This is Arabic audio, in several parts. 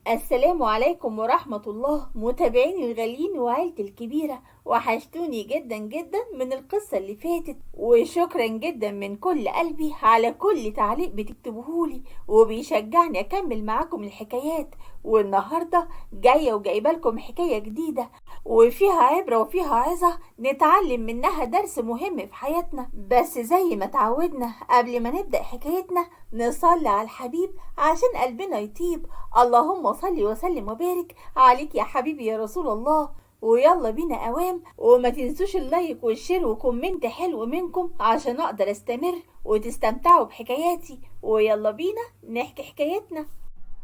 السلام عليكم ورحمة الله متابعيني الغاليين وعيلتي الكبيرة. وحشتوني جدا جدا من القصة اللي فاتت، وشكرا جدا من كل قلبي على كل تعليق بتكتبوهولي وبيشجعني أكمل معاكم الحكايات. والنهاردة جاية وجايبالكم حكاية جديدة وفيها عبرة وفيها عظة نتعلم منها درس مهم في حياتنا. بس زي ما تعودنا قبل ما نبدأ حكايتنا نصلي على الحبيب عشان قلبنا يطيب. اللهم صل وسلم وبارك عليك يا حبيبي يا رسول الله. ويلا بينا اوام، وما تنسوش اللايك والشير وكومنت حلو منكم عشان اقدر استمر وتستمتعوا بحكاياتي. ويلا بينا نحكي حكايتنا.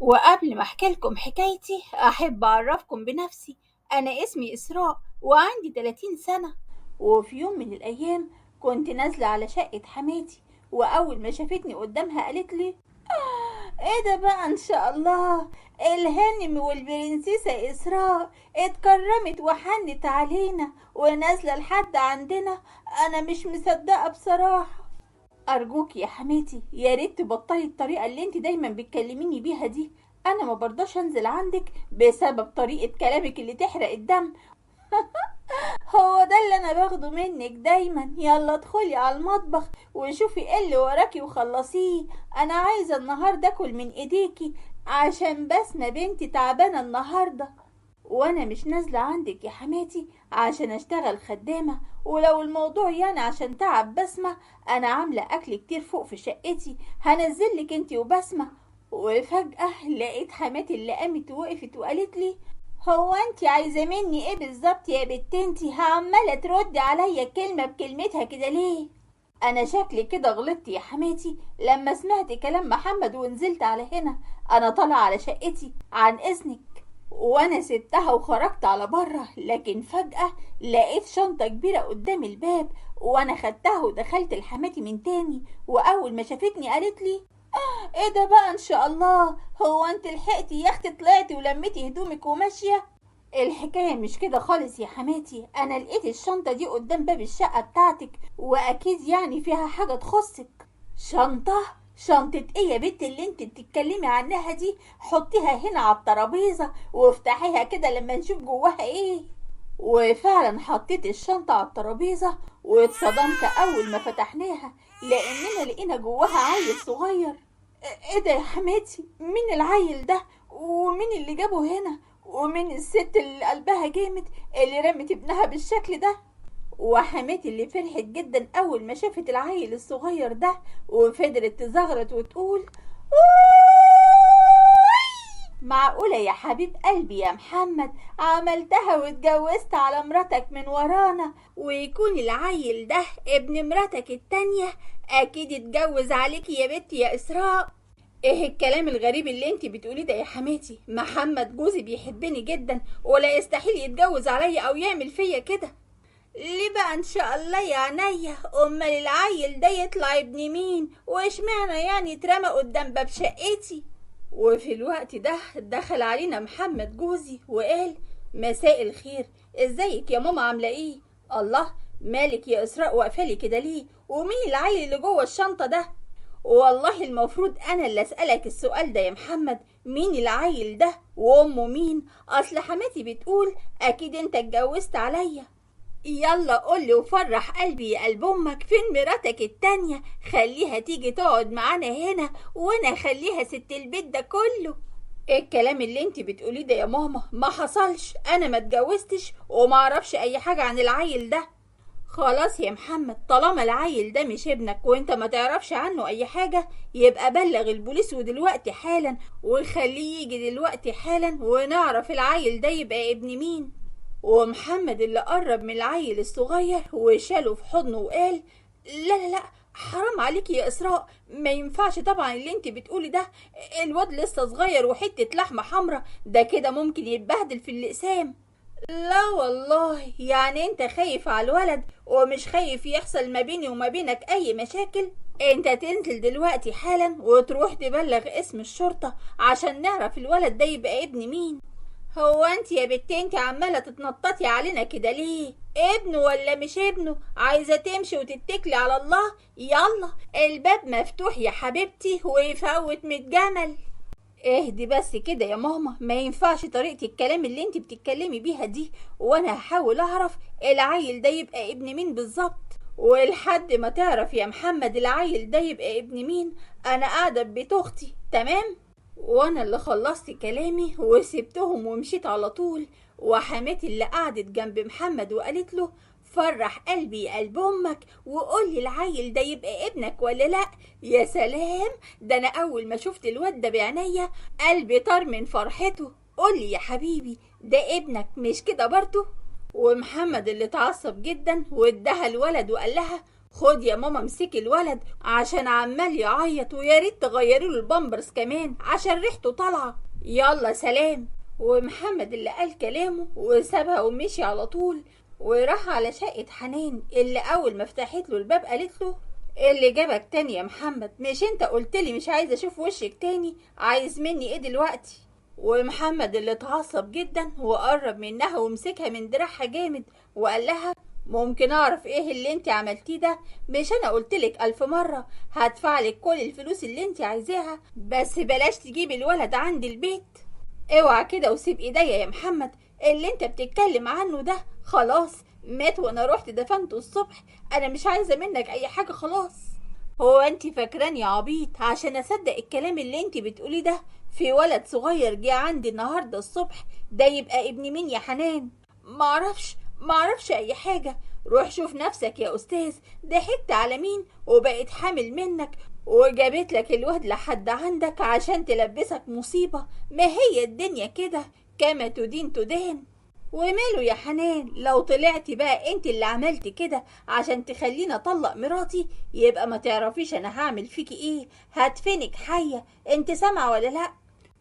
وقبل ما احكي لكم حكايتي احب اعرفكم بنفسي. انا اسمي اسراء وعندي 30 سنة. وفي يوم من الايام كنت نازلة على شقة حماتي، واول ما شافتني قدامها قالت لي: ايه ده بقى ان شاء الله، الهانم والبرنسيسة اسراء اتكرمت وحنت علينا ونازلة لحد عندنا. انا مش مصدقة بصراحة. ارجوك يا حماتي يا ريت تبطلي الطريقة اللي انت دايما بتكلميني بيها دي. انا ما برضاش انزل عندك بسبب طريقة كلامك اللي تحرق الدم. هو ده اللي انا باخده منك دايما. يلا ادخلي على المطبخ وشوفي ايه اللي وراكي وخلصيه. انا عايزه النهارده اكل من ايديكي عشان بسمة بنتي تعبانه النهارده. وانا مش نازله عندك يا حماتي عشان اشتغل خدامه، ولو الموضوع يعني عشان تعب بسمة انا عامله اكل كتير فوق في شقتي هنزلك انتي وبسمة. وفجأة لقيت حماتي اللي قامت وقفت وقالت لي: هو انتي عايزة مني ايه بالظبط يا بنت؟ انتي عمالة تردي عليا كلمة بكلمتها كده ليه؟ انا شكلي كده غلطت يا حماتي لما سمعت كلام محمد ونزلت على هنا. انا طالعة على شقتي عن اذنك. وانا سبتها وخرجت على بره، لكن فجأة لقيت شنطة كبيرة قدام الباب وانا خدتها ودخلت لحماتي من تاني. واول ما شافتني قالت لي: ايه ده بقى ان شاء الله، هو انت لحقتي يا اختي طلعتي ولميتي هدومك وماشيه؟ الحكايه مش كده خالص يا حماتي. انا لقيت الشنطه دي قدام باب الشقه بتاعتك واكيد يعني فيها حاجه تخصك. شنطه؟ شنطة ايه يا بنت اللي انت بتتكلمي عنها دي؟ حطيها هنا على الترابيزه وافتحيها كده لما نشوف جواها ايه. وفعلا حطيت الشنطة على الترابيزة واتصدمت أول ما فتحناها لأننا لقينا جواها عيل صغير. ايه ده يا حماتي؟ مين العيل ده؟ ومين اللي جابه هنا؟ ومين الست اللي قلبها جامد اللي رمت ابنها بالشكل ده؟ وحماتي اللي فرحت جدا أول ما شافت العيل الصغير ده وفضلت تزغرط وتقول: معقولة يا حبيب قلبي يا محمد عملتها واتجوزت على مراتك من ورانا ويكون العيل ده ابن مراتك التانية؟ اكيد اتجوز عليكي يا بنتي يا اسراء. ايه الكلام الغريب اللي انتي بتقوليه ده يا حماتي؟ محمد جوزي بيحبني جدا ولا يستحيل يتجوز عليا او يعمل فيا كده. ليه بقى ان شاء الله يا عينيا؟ امال العيل ده يطلع ابن مين؟ واشمعنى يعني اترمى قدام باب شقتي؟ وفي الوقت ده دخل علينا محمد جوزي وقال: مساء الخير، ازيك يا ماما عامله ايه؟ الله، مالك يا اسراء واقفالي كده ليه؟ ومين العيل اللي جوه الشنطه ده؟ والله المفروض انا اللي اسالك السؤال ده يا محمد، مين العيل ده وامه مين؟ اصل حماتي بتقول اكيد انت اتجوزت عليا. يلا قولي وفرح قلبي يا قلب امك، فين مراتك التانية؟ خليها تيجي تقعد معانا هنا وانا اخليها ست البيت ده كله. ايه الكلام اللي انت بتقوليه ده يا ماما؟ ما حصلش، انا ما اتجوزتش وما اعرفش اي حاجة عن العيل ده. خلاص يا محمد، طالما العيل ده مش ابنك وانت ما تعرفش عنه اي حاجة يبقى بلغ البوليس ودلوقتي حالا وخليه يجي دلوقتي حالا ونعرف العيل ده يبقى ابن مين. ومحمد اللي قرب من العيل الصغير وشاله في حضنه وقال: لا لا لا، حرام عليكي يا اسراء، ما ينفعش طبعا اللي انت بتقولي ده. الواد لسه صغير وحتة لحمة حمرا، ده كده ممكن يتبهدل في اللقسام. لا والله، يعني انت خايف على الولد ومش خايف يحصل ما بيني وما بينك اي مشاكل؟ انت تنزل دلوقتي حالا وتروح تبلغ اسم الشرطة عشان نعرف الولد ده يبقى ابن مين. هو انت يا بنت انت عمالة تتنططي علينا كده ليه؟ ابنه ولا مش ابنه؟ عايزة تمشي وتتكلي على الله؟ يلا الباب مفتوح يا حبيبتي ويفوت 100 جمل. اهدي بس كده يا ماما، ما ينفعش طريقة الكلام اللي انت بتتكلمي بيها دي، وانا هحاول اعرف العيل ده يبقى ابن مين بالظبط. ولحد ما تعرف يا محمد العيل ده يبقى ابن مين، انا قاعدة ببيت اختي، تمام؟ وانا اللي خلصت كلامي وسبتهم ومشيت على طول. وحماتي اللي قعدت جنب محمد وقالت له: فرح قلبي يا قلب امك وقولي العيل ده يبقى ابنك ولا لا. يا سلام، ده انا اول ما شفت الواد ده بعينيا قلبي طار من فرحته. قولي يا حبيبي، ده ابنك مش كده برضه؟ ومحمد اللي اتعصب جدا واداها الولد وقال لها: خد يا ماما امسكي الولد عشان عمال يعيط، ويا ريت تغيري له البامبرز كمان عشان ريحته طالعه. يلا سلام. ومحمد اللي قال كلامه وسابها ومشي على طول، وراح على شقة حنان اللي أول ما فتحت له الباب قالت له: إيه اللي جابك تاني يا محمد؟ مش انت قلتلي مش عايز اشوف وشك تاني؟ عايز مني ايه دلوقتي؟ ومحمد اللي اتعصب جدا وقرب منها ومسكها من دراعها جامد وقال لها: ممكن اعرف ايه اللي انت عملتيه ده؟ مش انا قلتلك 1000 مرة هدفعلك كل الفلوس اللي انت عايزاها، بس بلاش تجيب الولد عندي البيت. اوعى كده وسيب ايديا يا محمد، اللي انت بتتكلم عنه ده خلاص مات وانا رحت دفنته الصبح. انا مش عايزه منك اي حاجه خلاص. هو انت فاكراني عبيط عشان اصدق الكلام اللي انت بتقوليه ده؟ في ولد صغير جه عندي النهارده الصبح، ده يبقى ابن مين يا حنان؟ معرفش اي حاجه. روح شوف نفسك يا استاذ، ضحكت على مين وبقت حامل منك وجابت لك الواد لحد عندك عشان تلبسك مصيبه؟ ما هي الدنيا كده، كما تدين تدان. وماله يا حنان، لو طلعتي بقى انت اللي عملتي كده عشان تخليني اطلق مراتي، يبقى ما تعرفيش انا هعمل فيكي ايه، هدفنك حية. انت سامعة ولا لا؟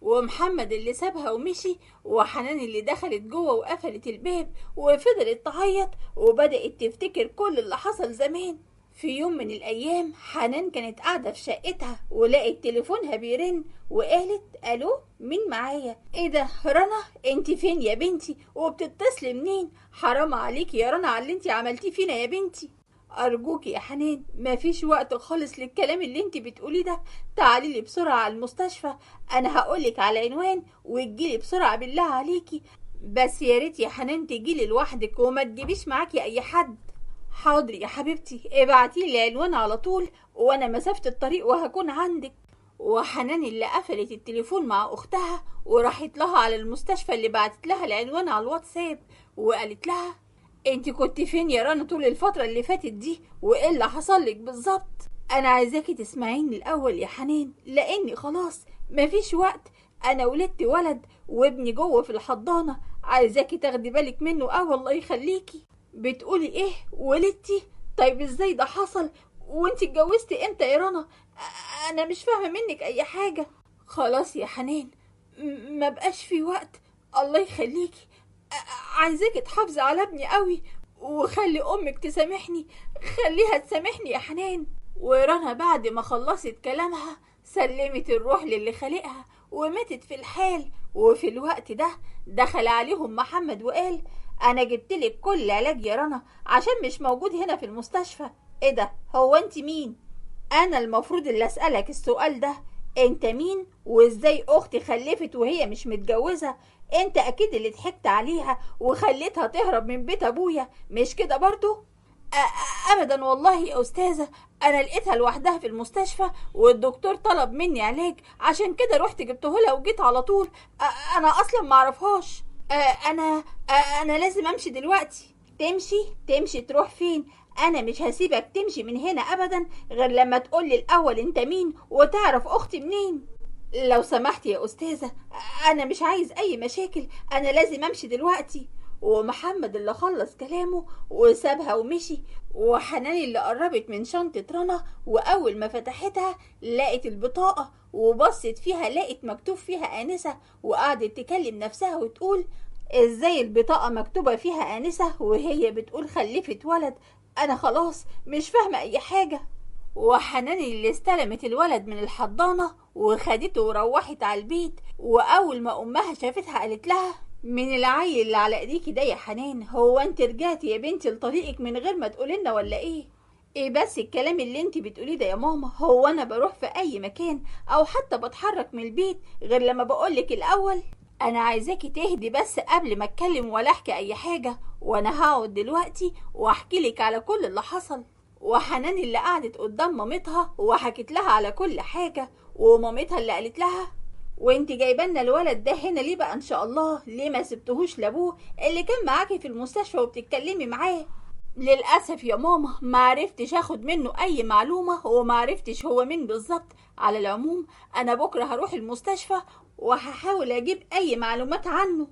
ومحمد اللي سابها ومشي، وحنان اللي دخلت جوه وقفلت الباب وفضلت تعيط وبدأت تفتكر كل اللي حصل زمان. في يوم من الأيام حنان كانت قاعدة في شقتها ولقت تليفونها بيرن وقالت: ألو، مين معايا؟ ايه ده رنا؟ انت فين يا بنتي وبتتصلي منين؟ حرام عليكي يا رنا على اللي انت عملتيه فينا يا بنتي. أرجوكي يا حنان مفيش وقت خالص للكلام اللي انت بتقوليه ده، تعالي لي بسرعة على المستشفى، أنا هقولك على عنوان وتجيلي بسرعة بالله عليكي. بس يا ريت يا حنان تجيلي لوحدك وما تجيبيش معاكي أي حد. حاضر يا حبيبتي، ابعتيلي العنوان على طول وانا مسافة الطريق وهكون عندك. وحنان اللي قفلت التليفون مع اختها وراحت لها على المستشفى اللي بعتت لها العنوان على الواتساب وقالت لها: انت كنت فين يا رنا طول الفترة اللي فاتت دي؟ وايه اللي حصل لك بالظبط؟ انا عايزاكي تسمعيني الاول يا حنان، لاني خلاص مفيش وقت. انا ولدت ولد وابني جوه في الحضانة، عايزاكي تاخدي بالك منه. الله يخليكي. بتقولي ايه؟ ولدتي؟ طيب ازاي ده حصل؟ وانت اتجوزتي امتى يا رنا؟ انا مش فاهمه منك اي حاجه. خلاص يا حنان، ما بقاش في وقت. الله يخليكي، عايزاكي تحافظي على ابني قوي وخلي امك تسامحني، خليها تسامحني يا حنان. ورنا بعد ما خلصت كلامها سلمت الروح للي خلقها وماتت في الحال. وفي الوقت ده دخل عليهم محمد وقال: انا جبتلك كل علاج يا رنا عشان مش موجود هنا في المستشفى. ايه ده؟ هو انت مين؟ انا المفروض اللي اسألك السؤال ده. انت مين وازاي اختي خلفت وهي مش متجوزة؟ انت اكيد اللي ضحكت عليها وخليتها تهرب من بيت ابويا، مش كده برضو؟ ابدا والله يا استاذة، انا لقيتها لوحدها في المستشفى والدكتور طلب مني علاج عشان كده رحت جبته لها وجيت على طول. انا اصلا معرفهاش. انا انا لازم امشي دلوقتي. تمشي تروح فين؟ انا مش هسيبك تمشي من هنا ابدا غير لما تقولي الاول انت مين وتعرف اختي منين. لو سمحت يا استاذة، انا مش عايز اي مشاكل، انا لازم امشي دلوقتي. ومحمد اللي خلص كلامه وسابها ومشي. وحنان اللي قربت من شنطة رنا واول ما فتحتها لقت البطاقة وبصت فيها لقت مكتوب فيها آنسة، وقعدت تكلم نفسها وتقول: ازاي البطاقة مكتوبة فيها آنسة وهي بتقول خلفت ولد؟ انا خلاص مش فاهمة اي حاجة. وحنان اللي استلمت الولد من الحضانة وخدته وروحت على البيت، واول ما امها شافتها قالت لها: من العيل اللي على ايديكي ده يا حنان، هو انت رجعتي يا بنتي لطريقك من غير ما تقولي لنا ولا ايه؟ ايه بس الكلام اللي انت بتقوليه ده يا ماما؟ هو انا بروح في اي مكان او حتى بتحرك من البيت غير لما بقولك الاول؟ انا عايزاكي تهدي بس قبل ما اتكلم ولا احكي اي حاجه، وانا هقعد دلوقتي واحكي لك على كل اللي حصل. وحنان اللي قعدت قدام مامتها وحكت لها على كل حاجه، ومامتها اللي قالت لها وانت جايبالنا الولد ده هنا ليه بقى ان شاء الله؟ ليه ما سبتهوش لابوه اللي كان معاكي في المستشفى وبتتكلمي معاه؟ للأسف يا ماما معرفتش اخد منه اي معلومة ومعرفتش هو مين بالظبط. على العموم انا بكرة هروح المستشفى وهحاول اجيب اي معلومات عنه.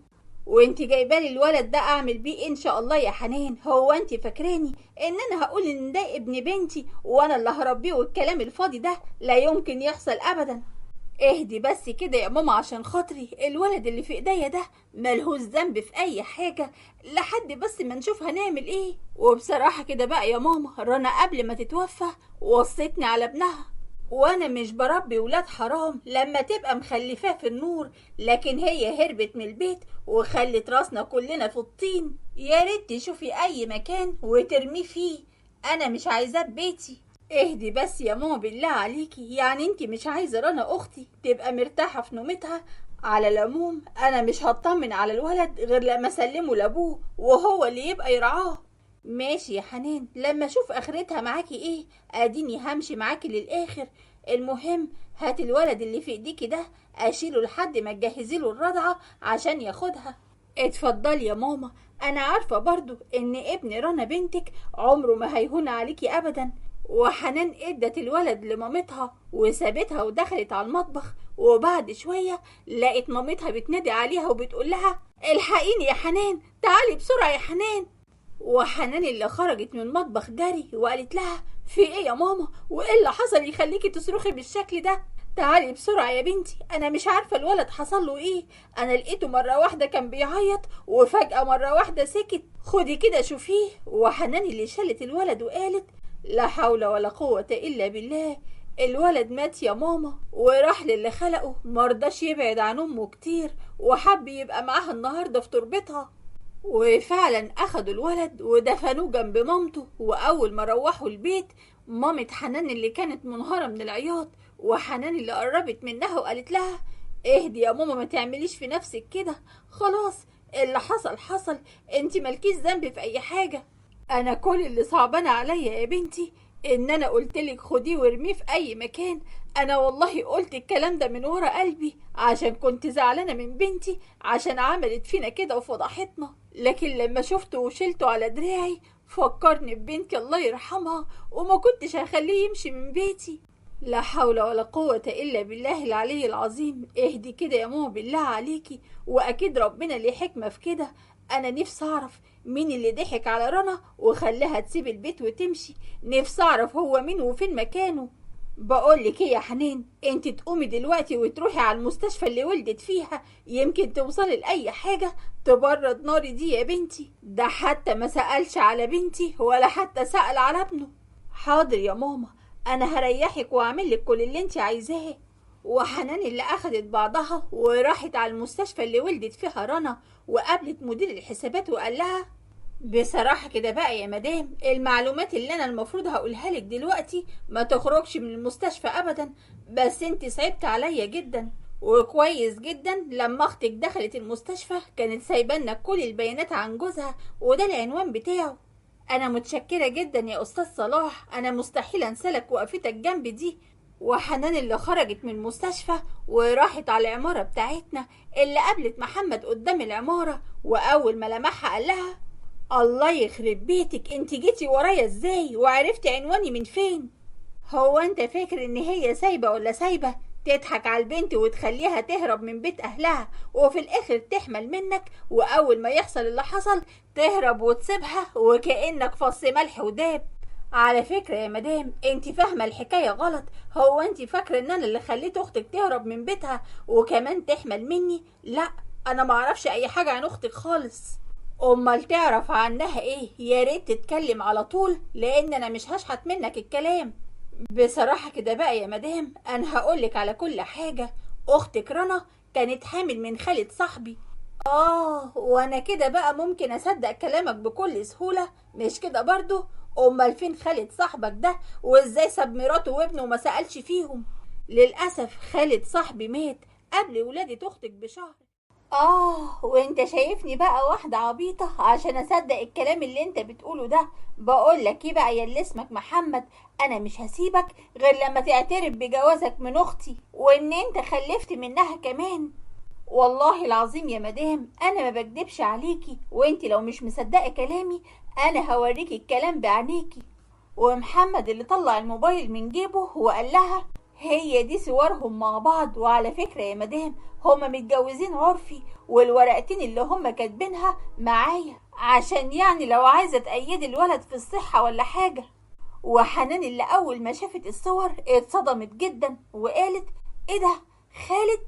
وانت جايبالي الولد ده اعمل بيه إيه ان شاء الله يا حنان؟ هو انت فاكراني ان انا هقول ان ده ابن بنتي وانا اللي هربيه؟ والكلام الفاضي ده لا يمكن يحصل ابدا. اهدي بس كده يا ماما عشان خاطري، الولد اللي في ايديا ده ملهوش ذنب في اي حاجة، لحد بس ما نشوف هنعمل ايه. وبصراحة كده بقى يا ماما، رنا قبل ما تتوفى وصيتني على ابنها، وانا مش بربي ولاد حرام لما تبقى مخلفاه في النور، لكن هي هربت من البيت وخلت راسنا كلنا في الطين. يا ريت تشوفي اي مكان وترميه فيه، انا مش عايزاه ببيتي. اهدي بس يا ماما بالله عليكي، يعني انتي مش عايزة رنا اختي تبقى مرتاحة في نومتها؟ على العموم انا مش هطمن على الولد غير لما اسلمه لابوه وهو اللي يبقى يرعاه. ماشي يا حنان، لما اشوف اخرتها معاكي ايه اديني همشي معاكي للاخر. المهم هات الولد اللي في ايديكي ده اشيله لحد ما تجهزي له الرضعة عشان ياخدها. اتفضلي يا ماما، انا عارفة برضو ان ابن رنا بنتك عمره ما هيهون عليكي ابدا. وحنان ادت الولد لمامتها وسابتها ودخلت على المطبخ، وبعد شوية لقت مامتها بتنادي عليها وبتقول لها الحقيني يا حنان، تعالي بسرعة يا حنان. وحنان اللي خرجت من المطبخ جري وقالت لها في ايه يا ماما؟ وايه اللي حصل يخليكي تصرخي بالشكل ده؟ تعالي بسرعة يا بنتي، انا مش عارفة الولد حصل له ايه. انا لقيته مرة واحدة كان بيعيط وفجأة مرة واحدة سكت، خدي كده شوفيه. وحنان اللي شالت الولد وقالت لا حول ولا قوة الا بالله، الولد مات يا ماما وراح للي خلقه، مرضاش يبعد عن امه كتير وحب يبقى معاها النهاردة في تربتها. وفعلا اخدوا الولد ودفنوه جنب مامته. واول ما روحوا البيت مامة حنان اللي كانت منهارة من العياط، وحنان اللي قربت منها وقالت لها اهدي يا ماما، ما تعمليش في نفسك كده، خلاص اللي حصل حصل، انت مالكيش ذنب في اي حاجة. انا كل اللي صعبان عليا يا بنتي ان انا قلتلك خديه وارميه في اي مكان. انا والله قلت الكلام ده من ورا قلبي عشان كنت زعلانة من بنتي عشان عملت فينا كده وفضحتنا، لكن لما شفته وشلته على دراعي فكرني ببنتي الله يرحمها وما كنتش هخليه يمشي من بيتي. لا حول ولا قوة إلا بالله العلي العظيم. اهدي كده يا ماما بالله عليكي، وأكيد ربنا ليه حكمة في كده. أنا نفسي أعرف مين اللي ضحك على رنا وخلاها تسيب البيت وتمشي، نفسي أعرف هو مين وفين مكانه. بقولك ايه يا حنان، انت تقومي دلوقتي وتروحي على المستشفى اللي ولدت فيها، يمكن توصلي لأي حاجة تبرد ناري دي يا بنتي. ده حتى ما سألش على بنتي ولا حتى سأل على ابنه. حاضر يا ماما، انا هريحك واعملك كل اللي انت عايزاه. وحنان اللي اخدت بعضها وراحت على المستشفى اللي ولدت فيها رنا، وقابلت مدير الحسابات وقال لها بصراحة كده بقى يا مدام، المعلومات اللي انا المفروض هقولها لك دلوقتي ما تخرجش من المستشفى ابدا، بس انت صعبت عليا جدا. وكويس جدا لما اختك دخلت المستشفى كانت سايبانا كل البيانات عن جوزها وده العنوان بتاعه. انا متشكرة جدا يا استاذ صلاح، انا مستحيل انسلك وقفتك جنبي دي. وحنان اللي خرجت من المستشفى وراحت على العمارة بتاعتنا اللي قابلت محمد قدام العمارة، واول ما لمحها قال لها الله يخرب بيتك، انت جيتي ورايا ازاي وعرفتي عنواني من فين؟ هو انت فاكر ان هي سايبة ولا سايبة تضحك على البنت وتخليها تهرب من بيت اهلها وفي الاخر تحمل منك، واول ما يحصل اللي حصل تهرب وتسيبها وكأنك فص ملح وداب؟ على فكرة يا مدام انت فاهمة الحكاية غلط. هو انت فاكرة ان انا اللي خليت اختك تهرب من بيتها وكمان تحمل مني؟ لا، انا معرفش اي حاجة عن اختك خالص. امال تعرف عنها ايه؟ يا ريت تتكلم على طول لان انا مش هشحت منك الكلام. بصراحة كده بقى يا مدام انا هقولك على كل حاجة. اختك رنا كانت حامل من خالد صاحبي. وانا كده بقى ممكن اصدق كلامك بكل سهولة، مش كده برضو؟ امال فين خالد صاحبك ده؟ وازاي ساب مراته وابنه وما سألش فيهم؟ للأسف خالد صاحبي مات قبل ولادة اختك بشهر. وانت شايفني بقى واحدة عبيطة عشان اصدق الكلام اللي انت بتقوله ده؟ بقولك ايه بقى يا اللي اسمك محمد، انا مش هسيبك غير لما تعترف بجوازك من اختي وان انت خلفت منها كمان. والله العظيم يا مدام انا ما بكدبش عليكي، وانت لو مش مصدقه كلامي انا هوريكي الكلام بعينيكي. ومحمد اللي طلع الموبايل من جيبه وقال لها هي دي صورهم مع بعض، وعلى فكره يا مدام هما متجوزين عرفي، والورقتين اللي هما كاتبينها معايا عشان يعني لو عايزه تأيدي الولد في الصحه ولا حاجه. وحنان اللي اول ما شافت الصور اتصدمت جدا وقالت ايه ده؟ خالد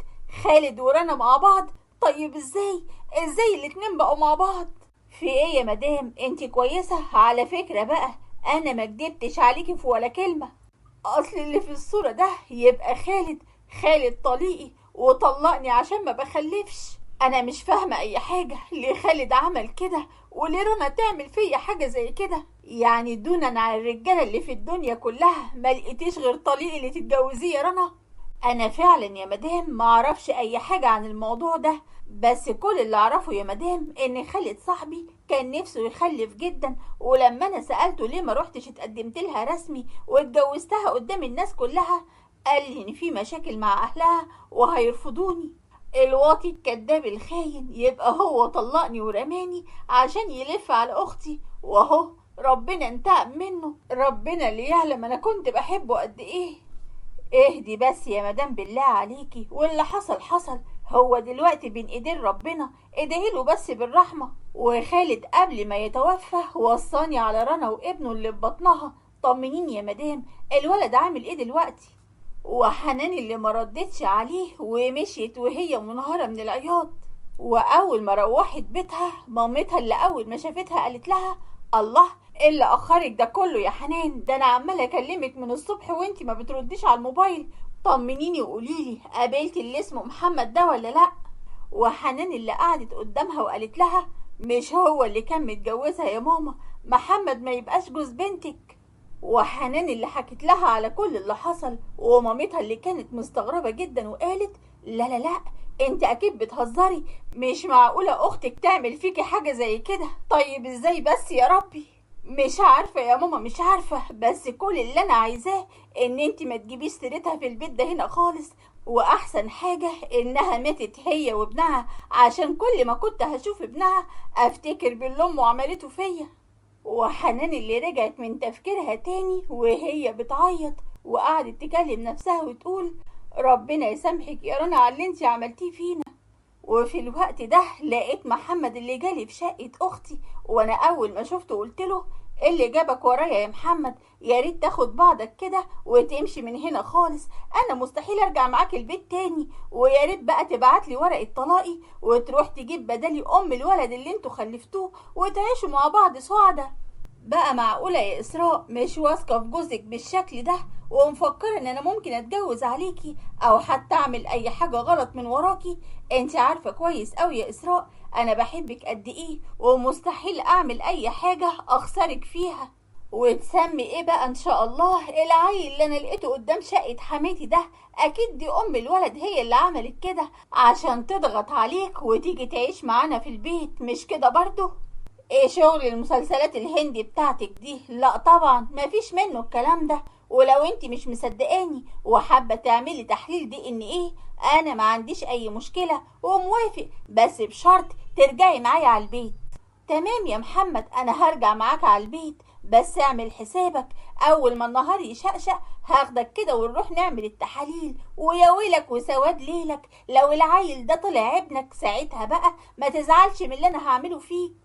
خالد ورنا مع بعض؟ طيب ازاي الاتنين بقوا مع بعض؟ في ايه يا مدام انتي كويسة؟ على فكرة بقى انا ما كدبتش عليكي في ولا كلمة. اصل اللي في الصورة ده يبقى خالد طليقي وطلقني عشان ما بخلفش. انا مش فاهمة اي حاجة، ليه خالد عمل كده وليه رنا تعمل فيا حاجة زي كده؟ يعني دونا عن الرجالة اللي في الدنيا كلها ما لقيتيش غير طليقي اللي تتجوزيه يا رنا؟ انا فعلا يا مدام ما اعرفش اي حاجة عن الموضوع ده، بس كل اللي اعرفه يا مدام ان خالد صاحبي كان نفسه يخلف جدا، ولما انا سألته ليه ما روحتش اتقدمت لها رسمي واتجوزتها قدام الناس كلها، قال لي ان في مشاكل مع اهلها وهيرفضوني. الواطي الكداب الخاين يبقى هو طلقني ورماني عشان يلف على اختي، واهو ربنا انتقم منه. ربنا اللي يعلم انا كنت بحبه قد ايه. اهدي بس يا مدام بالله عليكي، واللي حصل حصل، هو دلوقتي بين ايدين ربنا، ادعيله بس بالرحمة. وخالد قبل ما يتوفى وصاني على رنا وابنه اللي في بطنها. طمنيني يا مدام الولد عامل ايه دلوقتي؟ وحنان اللي ما ردتش عليه ومشيت وهي منهارة من العياط. واول ما روحت بيتها مامتها اللي اول ما شافتها قالت لها الله، ايه اللي اخرك ده كله يا حنان؟ ده انا عماله اكلمك من الصبح وانتي ما بترديش على الموبايل. طمنيني وقوليلي قابلتي اللي اسمه محمد ده ولا لا؟ وحنان اللي قعدت قدامها وقالت لها مش هو اللي كان متجوزها يا ماما، محمد ما يبقاش جوز بنتك. وحنان اللي حكت لها على كل اللي حصل، ومامتها اللي كانت مستغربة جدا وقالت لا انت اكيد بتهزري، مش معقولة اختك تعمل فيكي حاجة زي كده. طيب ازاي بس يا ربي؟ مش عارفة يا ماما مش عارفة، بس كل اللي انا عايزاه ان انت ما تجيبيش سيرتها في البيت ده هنا خالص، واحسن حاجة انها ماتت هي وابنها، عشان كل ما كنت هشوف ابنها افتكر باللي امه عملته فيا. وحنان اللي رجعت من تفكيرها تاني وهي بتعيط وقعدت تكلم نفسها وتقول ربنا يسامحك يا رنا على اللي انتي عملتيه فينا. وفي الوقت ده لقيت محمد اللي جالي في شقة اختي، وانا اول ما شفته قلت له ايه اللي جابك ورايا يا محمد؟ يا ريت تاخد بعضك كده وتمشي من هنا خالص، انا مستحيل ارجع معاك البيت تاني، ويا ريت بقى تبعت لي ورقة طلاقي وتروح تجيب بدالي ام الولد اللي انتوا خلفتوه وتعيشوا مع بعض سعدة. بقى معقولة يا إسراء مش واثقة في جوزك بالشكل ده ومفكرة إن أنا ممكن أتجوز عليكي أو حتى أعمل أي حاجة غلط من وراكي؟ أنت عارفة كويس أوي يا إسراء أنا بحبك قد إيه، ومستحيل أعمل أي حاجة أخسرك فيها. وتسمي إيه بقى إن شاء الله العيل اللي أنا لقيته قدام شقة حماتي ده؟ أكيد دي أم الولد هي اللي عملت كده عشان تضغط عليك وتيجي تعيش معانا في البيت، مش كده برضه؟ ايه شغل المسلسلات الهندي بتاعتك دي؟ لا طبعا مفيش منه الكلام ده. ولو انت مش مصدقاني وحابة تعملي تحليل دي ان ايه، انا ما عنديش اي مشكلة وموافق، بس بشرط ترجعي معايا على البيت. تمام يا محمد انا هرجع معاك على البيت، بس اعمل حسابك اول ما النهار يشقشق هاخدك كده ونروح نعمل التحاليل، ويا ويلك وسواد ليلك لو العيل ده طلع ابنك، ساعتها بقى ما تزعلش من اللي انا هعمله فيك.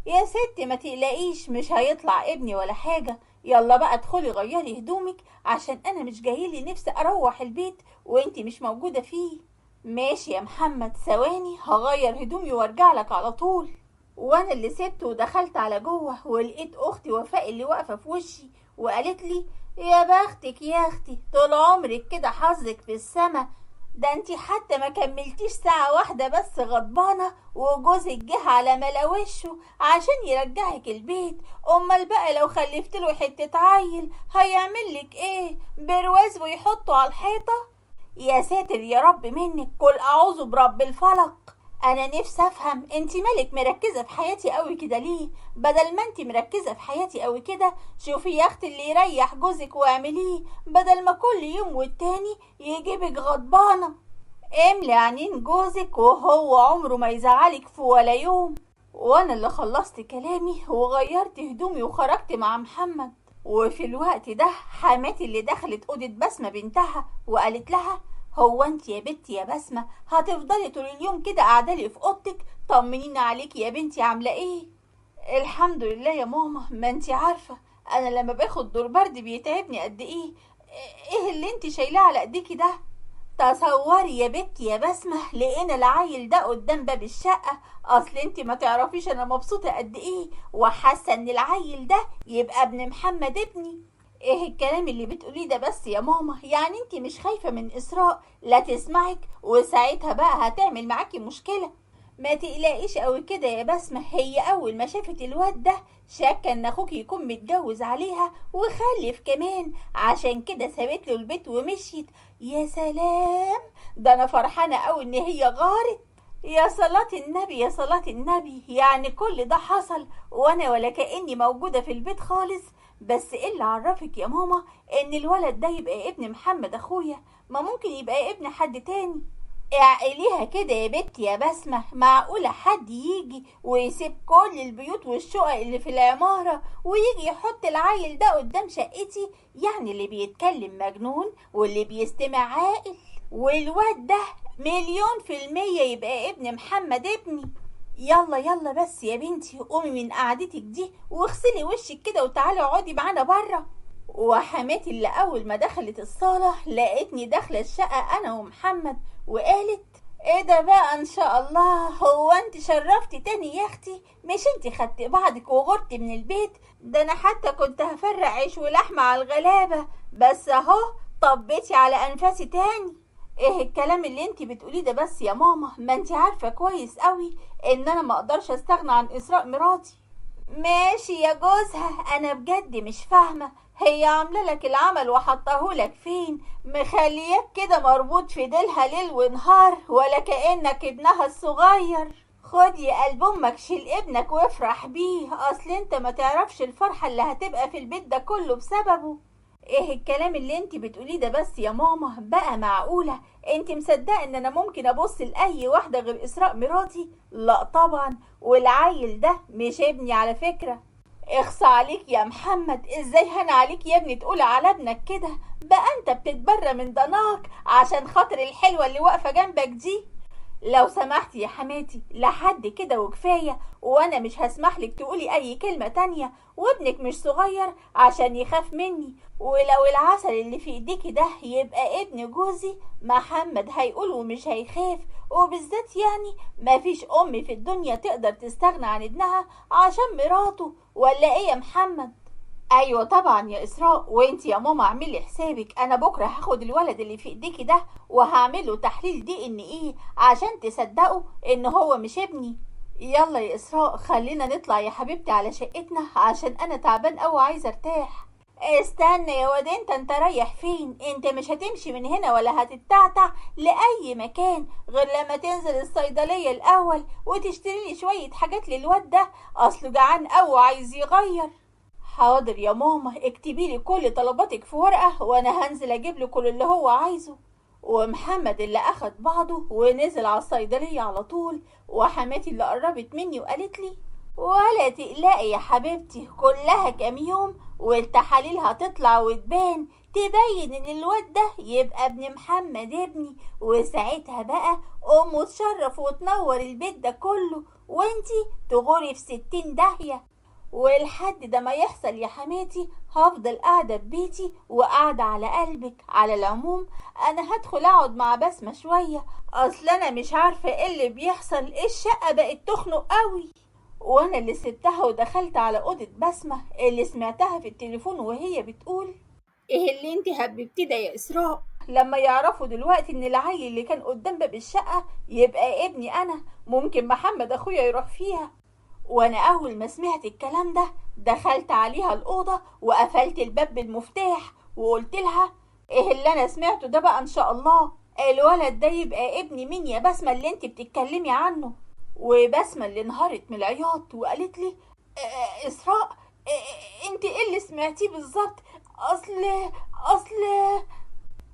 يا ستي ما تقلقيش مش هيطلع ابني ولا حاجة. يلا بقى ادخلي غيري هدومك عشان انا مش جايلي نفسي اروح البيت وانتي مش موجودة فيه. ماشي يا محمد ثواني هغير هدومي وارجع لك على طول. وانا اللي سبت ودخلت على جوه ولقيت اختي وفاء اللي واقفة في وشي وقالت لي يا بختك يا اختي طول عمرك كده حظك في السما. ده انتي حتى ما كملتيش ساعة واحدة بس غضبانة وجوزك جه على ملا وشه عشان يرجعك البيت. امال بقى لو خلفتله حتة عيل هيعملك ايه؟ برواز ويحطه على الحيطة؟ يا ساتر يا رب منك، قل اعوذ برب الفلق. انا نفسي افهم انتي مالك مركزة في حياتي قوي كده ليه؟ بدل ما انتي مركزة في حياتي قوي كده شوفي يا اختي اللي يريح جوزك واعمليه، بدل ما كل يوم والتاني يجيبك غضبانة. املي عينين جوزك وهو عمره ما يزعلك في ولا يوم. وانا اللي خلصت كلامي وغيرت هدومي وخرجت مع محمد، وفي الوقت ده حماتي اللي دخلت اوضه بسمه بنتها وقالت لها: هو انت يا بنتي يا بسمه هتفضلي طول اليوم كده قاعده لي في اوضتك؟ طمنيني عليكي يا بنتي، عامله ايه؟ الحمد لله يا ماما، ما انت عارفه انا لما باخد دور برد بيتعبني قد ايه. ايه اللي انت شايلاه على ايديكي ده؟ تصوري يا بنتي يا بسمة لقينا العيل ده قدام باب الشقة. اصل انت ما تعرفيش انا مبسوطة قد ايه وحاسة ان العيل ده يبقى ابن محمد ابني. ايه الكلام اللي بتقوليه ده بس يا ماما؟ يعني انت مش خايفة من اسراء لا تسمعك وساعتها بقى هتعمل معاكي مشكلة؟ ما تقلقيش قوي كده يا بسمة، هي اول ما شافت الواد ده شاكة ان اخوك يكون متجوز عليها وخلف كمان، عشان كده سابت له البيت ومشيت. يا سلام، ده انا فرحانة قوي ان هي غارت. يا صلاة النبي يا صلاة النبي، يعني كل ده حصل وانا ولا كأني موجودة في البيت خالص؟ بس ايه اللي عرفك يا ماما ان الولد ده يبقى ابن محمد اخويا؟ ما ممكن يبقى ابن حد تاني. اعقليها كده يا بنتي يا بسمة، معقولة حد يجي ويسيب كل البيوت والشقق اللي في العمارة ويجي يحط العيل ده قدام شقتي؟ يعني اللي بيتكلم مجنون واللي بيستمع عاقل. والواد ده 1,000,000% يبقى ابن محمد ابني. يلا يلا بس يا بنتي قومي من قعدتك دي واغسلي وشك كده وتعالي اقعدي معانا بره. وحماتي اللي اول ما دخلت الصالة لقيتني داخلة الشقة انا ومحمد وقالت: ايه ده بقى ان شاء الله؟ هو انت شرفتي تاني يا اختي؟ مش انت خدتي بعضك وغرتي من البيت؟ ده انا حتى كنت هفرق عيش ولحمة على الغلابة، بس اهو طبيتي على انفاسي تاني. ايه الكلام اللي انت بتقوليه ده بس يا ماما؟ ما انت عارفة كويس قوي ان انا ما اقدرش استغنى عن اسراء مراتي. ماشي يا جوزها، انا بجد مش فاهمة هي عاملة لك العمل وحطاهولك فين؟ مخليك كده مربوط في ديلها ليل ونهار ولا كأنك ابنها الصغير. خد يا قلب امك شيل ابنك وافرح بيه، اصل انت ما تعرفش الفرحة اللي هتبقى في البيت ده كله بسببه. ايه الكلام اللي انت بتقوليه ده بس يا ماما؟ بقى معقولة انت مصدقة ان انا ممكن ابص لاي واحدة غير اسراء مراتي؟ لا طبعا، والعيل ده مش ابني على فكرة. اخصى عليك يا محمد، ازاي هان عليك يا ابني تقول على ابنك كده؟ بقى انت بتتبرى من ضناك عشان خاطر الحلوة اللي واقفة جنبك دي؟ لو سمحتي يا حماتي لحد كده وكفاية، وانا مش هسمح لك تقولي اي كلمة تانية، وابنك مش صغير عشان يخاف مني. ولو العسل اللي في ايديكي ده يبقى ابن جوزي محمد هيقول ومش هيخاف، وبالذات يعني مفيش ام في الدنيا تقدر تستغنى عن ابنها عشان مراته، ولا ايه يا محمد؟ ايوه طبعا يا اسراء، وانت يا ماما اعملي حسابك انا بكره هاخد الولد اللي في ايديكي ده وهعمله تحليل DNA عشان تصدقوا ان هو مش ابني. يلا يا اسراء خلينا نطلع يا حبيبتي على شقتنا عشان انا تعبان قوي عايزه ارتاح. استنى يا واد، انت رايح فين؟ انت مش هتمشي من هنا ولا هتتعتع لاي مكان غير لما تنزل الصيدليه الاول وتشتري لي شويه حاجات للواد ده، اصله جعان قوي وعايز يغير. حاضر يا ماما، اكتبي لي كل طلباتك في ورقة وانا هنزل اجيب له كل اللي هو عايزه. ومحمد اللي اخد بعضه ونزل على الصيدلية على طول، وحماتي اللي قربت مني وقالت لي: ولا تقلقي يا حبيبتي، كلها كام يوم والتحاليل هتطلع وتبان تبين ان الواد ده يبقى ابن محمد ابني، وساعتها بقى امه تشرف وتنور البيت ده كله وانتي تغوري في 60 داهية. ولحد ده ما يحصل يا حماتي هفضل قاعدة في بيتي وقاعدة على قلبك. على العموم انا هدخل اقعد مع بسمة شوية، اصل انا مش عارفة ايه اللي بيحصل، الشقة بقت تخنق قوي. وانا اللي سبتها ودخلت على اوضة بسمة اللي سمعتها في التليفون وهي بتقول: ايه اللي انت هببتي ده يا اسراء؟ لما يعرفوا دلوقتي ان العيل اللي كان قدام باب الشقة يبقى ابني انا، ممكن محمد اخويا يروح فيها. وانا اول ما سمعت الكلام ده دخلت عليها الأوضة وقفلت الباب بالمفتاح وقلت لها: ايه اللي انا سمعته ده بقى؟ ان شاء الله الولد ده يبقى ابني مين يا بسمة اللي انت بتتكلمي عنه؟ وبسمة اللي انهارت من العياط وقالت لي: اسراء، انت ايه اللي سمعتيه بالظبط؟ اصل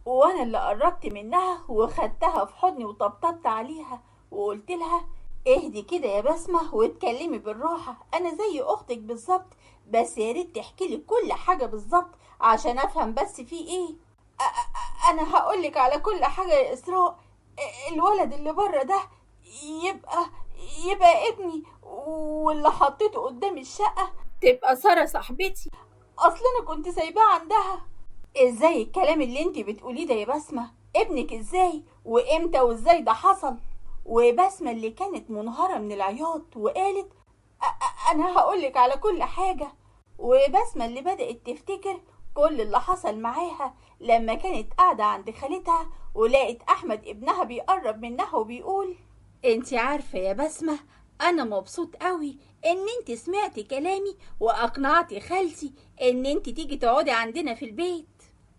وانا اللي قربت منها وخدتها في حضني وطبطبت عليها وقلت لها: اهدي كده يا بسمة واتكلمي بالراحة، انا زي اختك بالظبط، بس يا ريت تحكي لي كل حاجة بالظبط عشان افهم بس في ايه. انا هقولك على كل حاجة يا اسراء. الولد اللي بره ده يبقى يبقى ابني، واللي حطيته قدام الشقة تبقى سارة صاحبتي، اصل انا كنت سايباه عندها. ازاي الكلام اللي انت بتقوليه ده يا بسمة؟ ابنك ازاي وامتى وازاي ده حصل؟ وبسمة اللي كانت منهارة من العياط وقالت: انا هقولك على كل حاجة. وبسمة اللي بدأت تفتكر كل اللي حصل معاها لما كانت قاعدة عند خالتها ولقت احمد ابنها بيقرب منها وبيقول: انت عارفة يا بسمة، انا مبسوط قوي ان انت سمعتي كلامي واقنعتي خالتي ان انت تيجي تقعدي عندنا في البيت.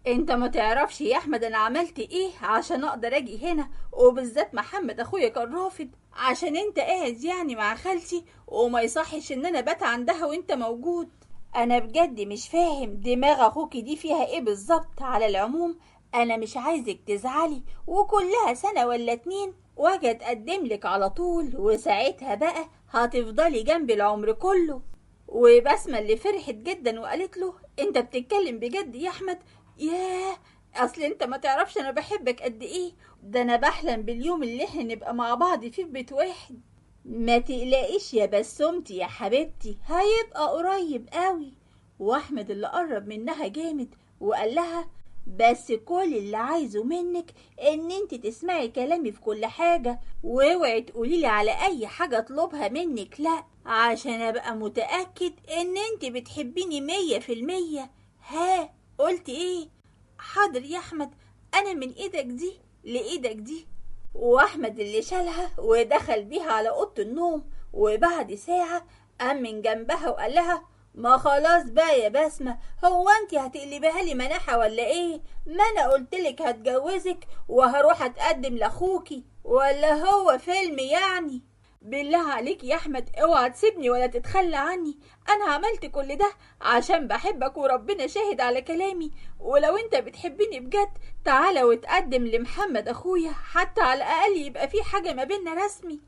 انت ما تعرفش يا احمد انا عملت ايه عشان اقدر اجي هنا، وبالذات محمد اخويا كان رافض عشان انت قاعد يعني مع خالتي، وما يصحش ان انا بات عندها وانت موجود. انا بجد مش فاهم دماغ اخوكي دي فيها ايه بالظبط. على العموم انا مش عايزك تزعلي، وكلها سنة ولا 2 واجي اتقدملك على طول، وساعتها بقى هتفضلي جنبي العمر كله. وبسمة اللي فرحت جدا وقالت له: انت بتتكلم بجد يا احمد؟ ياه، اصل انت ما تعرفش انا بحبك قد ايه، ده انا بحلم باليوم اللي احنا نبقى مع بعض فيه في بيت واحد. ما تقلقيش يا بسومتي يا حبيبتي، هيبقى قريب قوي. واحمد اللي قرب منها جامد وقال لها: بس كل اللي عايزه منك ان انت تسمعي كلامي في كل حاجة، واوعي تقوليلي على اي حاجة اطلبها منك، لا، عشان ابقى متأكد ان انت بتحبيني 100%. ها، قلت ايه؟ حاضر يا احمد، انا من ايدك دي لايدك دي. واحمد اللي شالها ودخل بيها على اوضه النوم، وبعد ساعه قام من جنبها وقال لها: ما خلاص بقى يا بسمة، هو انت هتقلبيها لي مناحة ولا ايه؟ ما انا قلتلك هتجوزك وهروح اتقدم لاخوكي، ولا هو فيلم يعني؟ بالله عليك يا احمد اوعى تسيبني ولا تتخلى عني، انا عملت كل ده عشان بحبك وربنا شاهد على كلامي، ولو انت بتحبني بجد تعالى وتقدم لمحمد اخويا، حتى على الاقل يبقى في حاجة ما بيننا رسمي.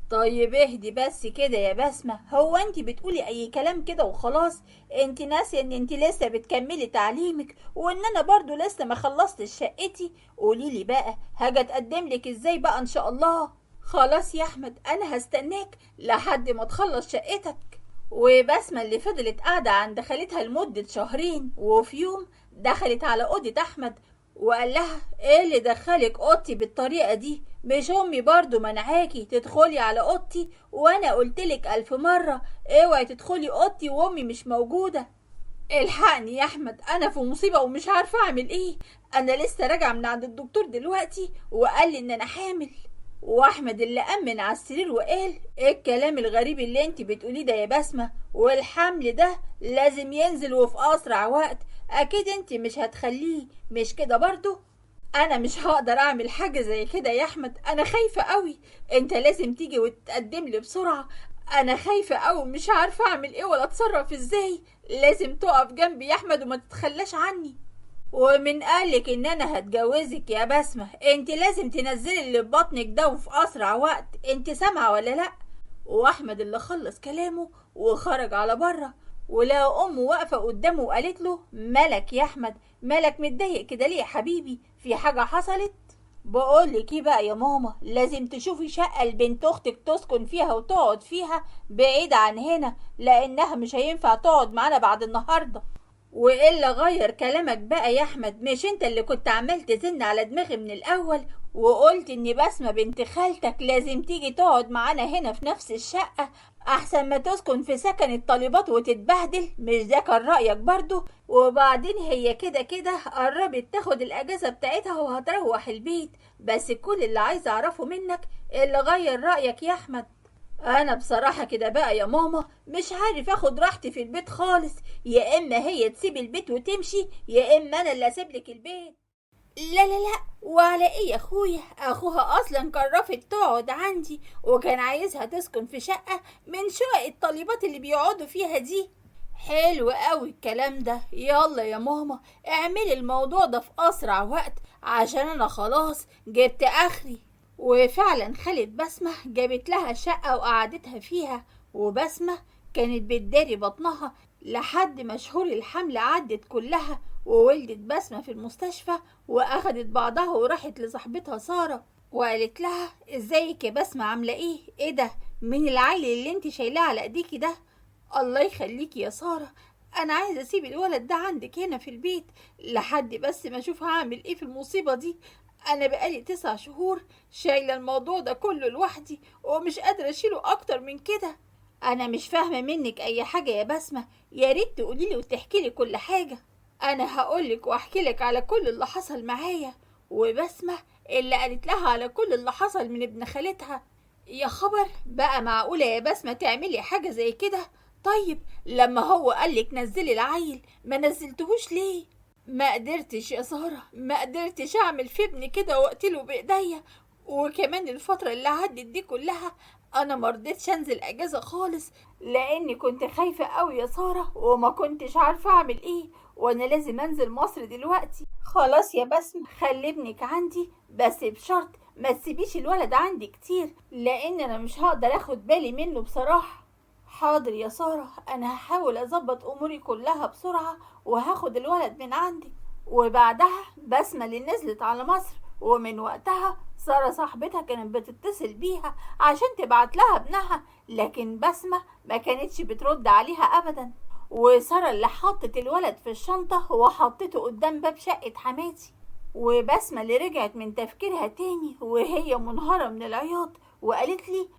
طيب اهدي بس كده يا بسمة، هو انت بتقولي اي كلام كده وخلاص؟ انت ناسية ان انت لسه بتكملي تعليمك، وان انا برضو لسه ما خلصتش شقتي؟ قوليلي بقى هاجي اتقدم لك ازاي بقى ان شاء الله؟ خلاص يا احمد انا هستناك لحد ما تخلص شقتك. وبسمة اللي فضلت قاعدة عند خالتها لمدة 2 وفي يوم دخلت على اوضة احمد وقال لها: ايه اللي دخلك اوضتي بالطريقة دي؟ مش امي برضو منعاكي تدخلي على اوضتي؟ وانا قلتلك 1000 مرة اوعي تدخلي اوضتي وامي مش موجودة. الحقني يا احمد، انا في مصيبة ومش عارفة اعمل ايه، انا لسه راجعة من عند الدكتور دلوقتي وقال لي ان انا حامل. واحمد اللي امن على السرير وقال: ايه الكلام الغريب اللي انت بتقوليه ده يا بسمة؟ والحمل ده لازم ينزل وفي اسرع وقت، اكيد انت مش هتخليه، مش كده برضو؟ انا مش هقدر اعمل حاجة زي كده يا احمد، انا خايفة قوي، انت لازم تيجي وتقدم لي بسرعة، انا خايفة قوي مش عارفة اعمل ايه ولا اتصرف ازاي، لازم تقف جنبي يا احمد وما تتخلاش عني. ومن قالك ان انا هتجوزك يا بسمة؟ انت لازم تنزلي اللي في بطنك ده وفي اسرع وقت، انت سامعة ولا لا؟ واحمد اللي خلص كلامه وخرج على بره، ولقى امه واقفة قدامه وقالت له: مالك يا احمد؟ مالك متضايق كده ليه يا حبيبي؟ في حاجة حصلت؟ بقولك ايه بقى يا ماما، لازم تشوفي شقة لبنت اختك تسكن فيها وتقعد فيها بعيد عن هنا، لانها مش هينفع تقعد معانا بعد النهاردة. وايه اللي غير كلامك بقى يا احمد؟ مش انت اللي كنت عمال تزن على دماغي من الاول وقلت ان بسمة بنت خالتك لازم تيجي تقعد معانا هنا في نفس الشقة احسن ما تسكن في سكن الطالبات وتتبهدل؟ مش ده كان رأيك برضو؟ وبعدين هي كده كده قربت تاخد الاجازة بتاعتها وهتروح البيت، بس كل اللي عايز اعرفه منك اللي غير رأيك يا احمد. انا بصراحة كده بقى يا ماما مش عارف اخد راحتي في البيت خالص، يا اما هي تسيب البيت وتمشي يا اما انا اللي اسيبلك البيت. لا لا لا، وعلى ايه يا اخويا؟ اخوها اصلا كان رافض تقعد عندي وكان عايزها تسكن في شقة من شقق الطالبات اللي بيقعدوا فيها دي. حلو قوي الكلام ده، يلا يا ماما اعملي الموضوع ده في اسرع وقت عشان انا خلاص جبت اخري. وفعلا خالت بسمة جابت لها شقة وقعدتها فيها، وبسمة كانت بتداري بطنها لحد ما شهور الحمل عدت كلها، وولدت بسمة في المستشفى واخدت بعضها وراحت لصاحبتها سارة وقالت لها ازيك يا بسمة عاملة ايه ده؟ مين العيل اللي انت شايلاه على ايديكي ده؟ الله يخليكي يا سارة، انا عايزة اسيب الولد ده عندك هنا في البيت لحد بس ما اشوف هعمل ايه في المصيبة دي. انا بقالي 9 شهور شايلة الموضوع ده كله لوحدي ومش قادرة اشيله اكتر من كده. انا مش فاهمة منك اي حاجة يا بسمة، يا ريت تقوليلي وتحكيلي كل حاجة. انا هقولك واحكيلك على كل اللي حصل معايا. وبسمة اللي قالت لها على كل اللي حصل من ابن خالتها. يا خبر بقى، معقولة يا بسمة تعملي حاجة زي كده؟ طيب لما هو قالك نزلي العيل ما نزلتهوش ليه؟ ما قدرتش يا سارة، ما قدرتش اعمل في ابني كده واقتله بايديا. وكمان الفترة اللي عدت دي كلها انا مرضتش انزل اجازة خالص لاني كنت خايفة قوي يا سارة وما كنتش عارفة اعمل ايه، وانا لازم انزل مصر دلوقتي. خلاص يا بسم خلي ابنك عندي بس بشرط ما تسيبيش الولد عندي كتير لان انا مش هقدر اخد بالي منه بصراحة. حاضر يا سارة، انا هحاول اظبط اموري كلها بسرعة وهاخد الولد من عندك. وبعدها بسمة اللي نزلت على مصر، ومن وقتها سارة صاحبتها كانت بتتصل بيها عشان تبعت لها ابنها، لكن بسمة ما كانتش بترد عليها ابدا. وسارة اللي حطت الولد في الشنطة وحطته قدام باب شقة حماتي. وبسمة اللي رجعت من تفكيرها تاني وهي منهارة من العياط وقالت لي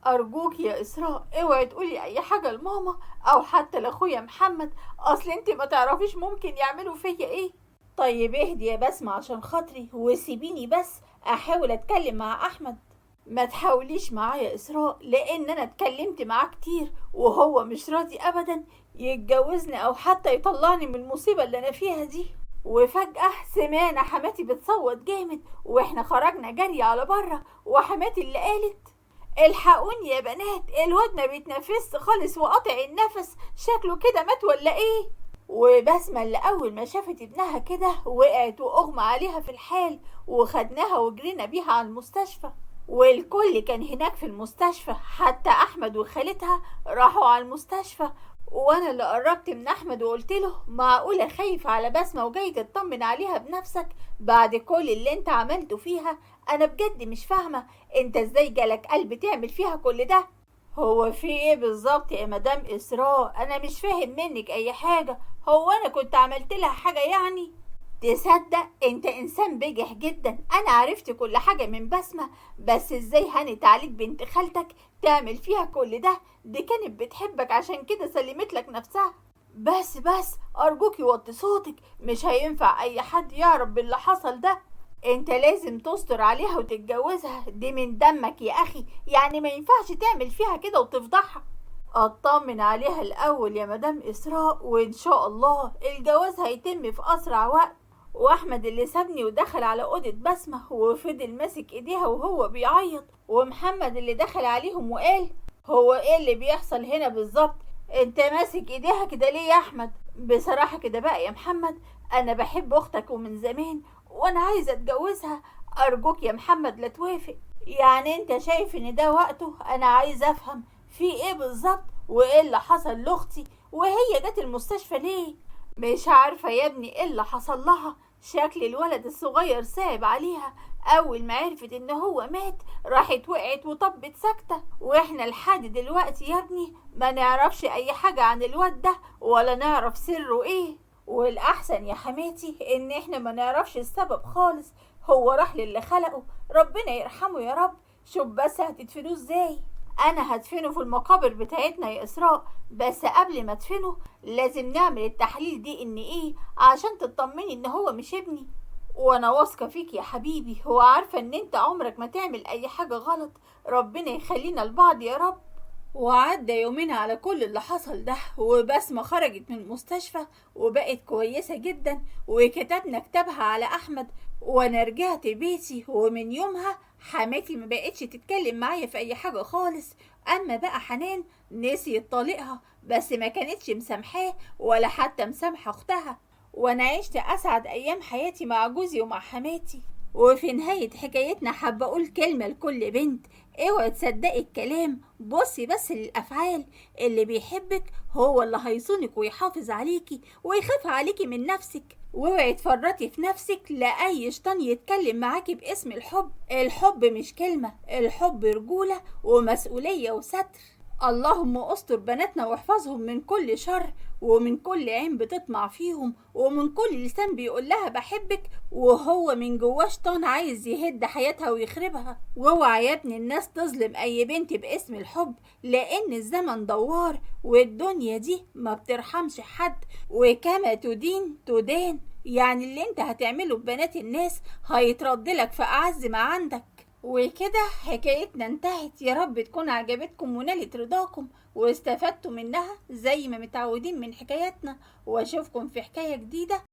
ارجوك يا اسراء اوعي تقولي اي حاجة لماما او حتى لاخويا محمد، اصل انت ما تعرفيش ممكن يعملوا فيا ايه. طيب اهدي يا بسمة عشان خاطري وسيبيني بس احاول اتكلم مع احمد. ما تحاوليش معايا اسراء لان انا اتكلمت معاه كتير وهو مش راضي ابدا يتجوزني او حتى يطلعني من المصيبة اللي انا فيها دي. وفجأة سمعنا حماتي بتصوت جامد واحنا خرجنا جري على بره، وحماتي اللي قالت الحقوني يا بنات الواد ما بيتنفسش خالص وقاطع النفس، شكله كده مات ولا ايه؟ وبسمة اللي اول ما شافت ابنها كده وقعت واغمى عليها في الحال، وخدناها وجرينا بيها على المستشفى. والكل كان هناك في المستشفى، حتى احمد وخالتها راحوا على المستشفى. وانا اللي قربت من احمد وقلت له معقولة خايف على بسمة وجاي تطمن عليها بنفسك بعد كل اللي انت عملته فيها؟ انا بجد مش فاهمة انت ازاي جالك قلب تعمل فيها كل ده؟ هو في ايه بالظبط يا مدام اسراء؟ انا مش فاهم منك اي حاجة، هو انا كنت عملت لها حاجة يعني؟ تصدق انت انسان بجح جدا، انا عرفت كل حاجة من بسمة، بس ازاي هانت عليك بنت خالتك تعمل فيها كل ده؟ دي كانت بتحبك عشان كده سلمت لك نفسها. بس ارجوكي وطي صوتك، مش هينفع اي حد يعرف باللي حصل ده. انت لازم تستر عليها وتتجوزها، دي من دمك يا اخي، يعني ما ينفعش تعمل فيها كده وتفضحها. اطمن عليها الاول يا مدام اسراء وان شاء الله الجواز هيتم في اسرع وقت. واحمد اللي سابني ودخل على اوضه بسمه وفضل ماسك ايديها وهو بيعيط، ومحمد اللي دخل عليهم وقال هو ايه اللي بيحصل هنا بالظبط؟ انت ماسك ايديها كده ليه يا احمد؟ بصراحه كده بقى يا محمد، انا بحب اختك ومن زمان وانا عايزه اتجوزها، ارجوك يا محمد لا توافق. يعني انت شايف ان ده وقته؟ انا عايزه افهم في ايه بالظبط وايه اللي حصل لاختي وهي جت المستشفى ليه؟ مش عارفة يا ابني ايه اللي حصل لها، شكل الولد الصغير صعب عليها، اول ما عرفت ان هو مات راحت وقعت وطبت ساكتة، واحنا لحد دلوقتي يا ابني ما نعرفش اي حاجة عن الواد ده ولا نعرف سره ايه. والأحسن يا حماتي إن إحنا ما نعرفش السبب خالص. هو راح للي خلقه، ربنا يرحمه يا رب. شوف بس هتدفنوه إزاي؟ أنا هدفنه في المقابر بتاعتنا يا إسراء، بس قبل ما أدفنه لازم نعمل التحليل دي إن إيه عشان تطمني إن هو مش ابني. وانا واثقه فيك يا حبيبي، هو عارفه ان انت عمرك ما تعمل اي حاجه غلط. ربنا يخلينا لبعض يا رب. وعدى يومين على كل اللي حصل ده، وبسمة خرجت من المستشفى وبقت كويسة جدا، وكتبنا كتابها على أحمد. وأنا رجعت بيتي، ومن يومها حماتي ما بقتش تتكلم معايا في أي حاجة خالص. أما بقى حنان نسيت طليقها، بس ما كانتش مسامحاه ولا حتى مسامحة أختها. وأنا عشت أسعد أيام حياتي مع جوزي ومع حماتي. وفي نهاية حكايتنا حابة أقول كلمة لكل بنت: اوعي تصدقي الكلام، بصي بس للأفعال. اللي بيحبك هو اللي هيصونك ويحافظ عليكي ويخاف عليكي من نفسك. واوعي تفرطي في نفسك لأي شيطان يتكلم معاكي باسم الحب. الحب مش كلمة، الحب رجولة ومسؤولية وستر. اللهم استر بناتنا واحفظهم من كل شر، ومن كل عين بتطمع فيهم، ومن كل لسان بيقول لها بحبك وهو من جواه شيطان عايز يهد حياتها ويخربها. واوعى يا ابن الناس تظلم اي بنت باسم الحب، لان الزمن دوار والدنيا دي ما بترحمش حد. وكما تدين تدان، يعني اللي انت هتعمله ببنات الناس هيتردلك في اعز ما عندك. وكده حكايتنا انتهت. يا رب تكون عجبتكم ونالت رضاكم واستفدتوا منها زي ما متعودين من حكاياتنا، واشوفكم في حكاية جديدة.